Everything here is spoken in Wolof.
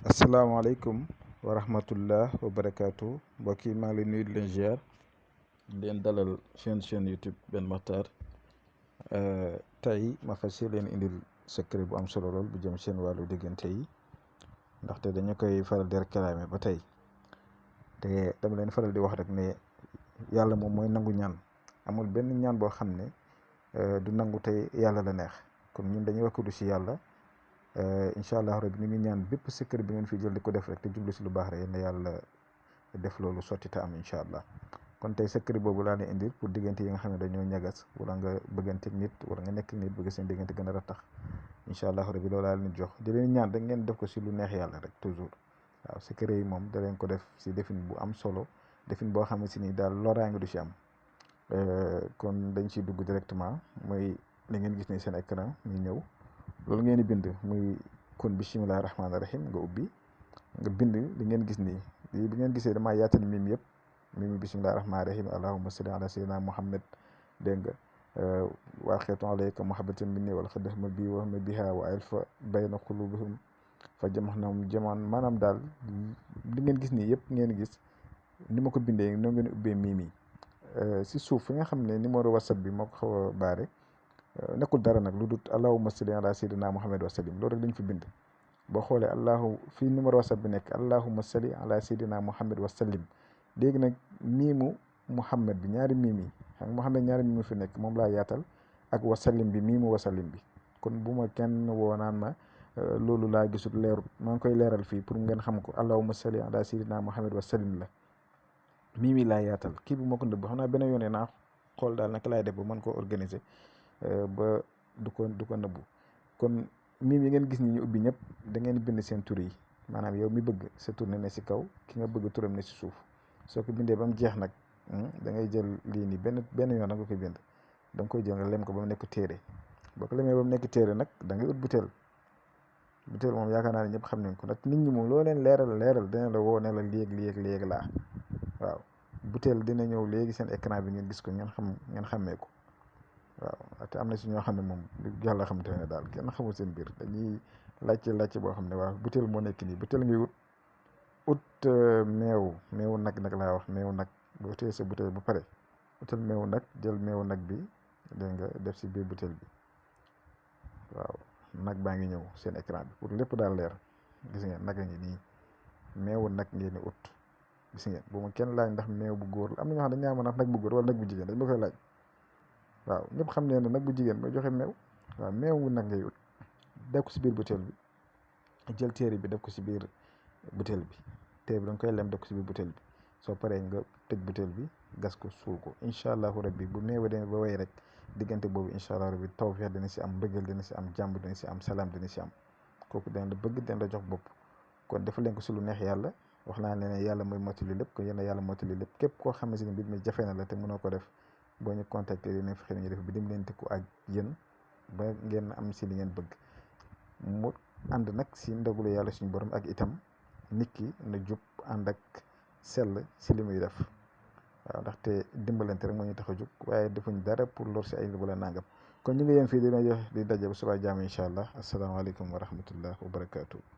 asalaamaaleykum wa rahmatullah wa barakaatu mbokk yi maa ngi leen nuyu di leen ziar di leen dalal chaîne YouTube Ben Makhtar tey ma fas leen indil secret bu am solo lool bu jëm seen wàllu diggante yi ndaxte dañu koy faral di réclamer ba tey te dama leen faral di wax rek ne yàlla moom mooy nangu ñaan amul benn ñaan boo xam ne du nangu tey yàlla la neex kon ñun dañuy wakkilu si yàlla. incha allah rabbi ñu ngi ñaan bépp secret bi ngeen fi jël di ko def rek te jublu si lu baax rek yéen yàlla def loolu sotti te am incha allah kon tey secret boobu laa leen indil pour diggante yi nga xam ne dañoo ñagas wala nga bëggante nit wala nga nekk nit bëgg seen diggante gën a rattax incha allah rabbi loolu laa leen jox di leen ñaan rek ngeen def ko si lu neex yàlla rek toujours waaw secret yi moom da leen ko def si defin bu am solo defin boo xam ne si ni daal loraange du si am kon dañ siy dugg directement mooy li ngeen gis ni seen écran ñu ñëw. loolu ngeen di bind muy kon bisimilah rahmaani rahim nga ubbi nga bind li ngeen gis nii lii bi ngeen gisee damaa yaatal mim yëpp mimi bisimilah rahmaani rahim allahumma salli ala sayyidina muhammad dégg nga waa xeetu alayka muhabbatin minni wala xadahma bi wa ma biha wa alfa bayna qulubihim fa jamahnahum jaman maanaam daal li ngeen gis nii yëpp ngeen gis ni ma ko bindee noo ngeen ubbee mimi si suuf fi nga xam ne numéro whatsapp bi moo ko xaw a baare nekkul dara nag lu dut allahumma salli ala sayyidina muhammad wa sallim loolu rek lañ fi bind boo xoolee fii numéro whatsapp bi nekk allahumma salli ala sayyidina muhammad wa sallim léegi nag miimu muhammad bi ñaari miim yi xam nga muhammad ñaari miimu fi nekk moom laa yaatal ak wa sallim bi miimu wa sallim bi kon bu ma kenn woo naan ma loolu laa gisul leerut maa ngi koy leeral fii pour ngeen xam ko allahumma salli ala sayyidina muhammad wa sallim la miim yi laa yaatal kii bi moo ko nëbb xam naa beneen yoon naa xool daal naka laay def ba mën koo organiser ba du ko nëbbu kon miim yi ngeen gis ni ñu ubbi ñëpp da ngeen bind seen tur yi maanaam yow mi bëgg sa tur ne si kaw ki nga bëgg turam ne si suuf soo ko bindee ba mu jeex nag da ngay jël lii nii benn yoon da nga koy bind da nga koy jël nga lem ko ba mu nekk téere boo ko lemee ba mu nekk téere nag da ngay ut butéel moom yaakaar naa ne ñëpp xam nañ ko nag nit ñi moom loo leen leeral dina la woo ne la léegi laa waaw butéel dina ñëw léegi seen écran bi ngeen gis ko ngeen xàmmee ko. waaw te am na si ñoo xam ne moom yàlla xam te ne daal kenn xamul seen biir dañuy laajte boo xam ne waaw butéel moo nekk nii butéel ngay ut meewu nag laa wax meewu nag boo téye sa butéel bu pare utal meewu nag jël meewu nag bi dégg nga def si biir butéel bi waaw nag baa ngi ñëw seen écran bi pour lépp daal leer gis ngeen nag a ngi nii meewu nag ngeen di ut gis ngeen bu ma kenn laaj ndax meew bu góor la am na ñoo xam ne dañu naan nag bu góor wala nag bu jigéen dañ ma koy laaj. waaw ñëpp xam ne nag bu jigéen mooy joxe meew waaw meewu nag ngay ut def ko si biir butéel bi jël téere bi def ko si biir butéel bi téere bi da nga koy lem def ko si biir butéel bi soo paree nga tëj butéel bi gas ko suul ko incha allahu rabbi bu meew demee ba way rek diggante boobu incha allahu rabbi tawfeex dina si am mbëggeel dina si am jàmm dina si am salaam dina si am kooku dana la bëgg dana la jox bopp kon dafa leen ko si lu neex yàlla wax naa ne yàlla mooy mottali lépp kon yéen yàlla mottali lépp képp koo xam ne si ne mbir mi jafe na la te mënoo ko def boo ñu contacter dinañ fexe ñu def bi dem leen ko ak yéen ba ngeen am si li ngeen bëgg mu ànd nag si ndogalu yàlla suñu borom ak itam nit ki na jub ànd ak sell si li muy def waaw ndaxte dimbalante rek moo ñu tax a jug waaye defuñ dara pour lor si ay wala nangam kon ñu ngi yem fii dina jox di daje ba subaa jàmm incha allah asalaamaaleykum wa rahmatullah wa barakaatu.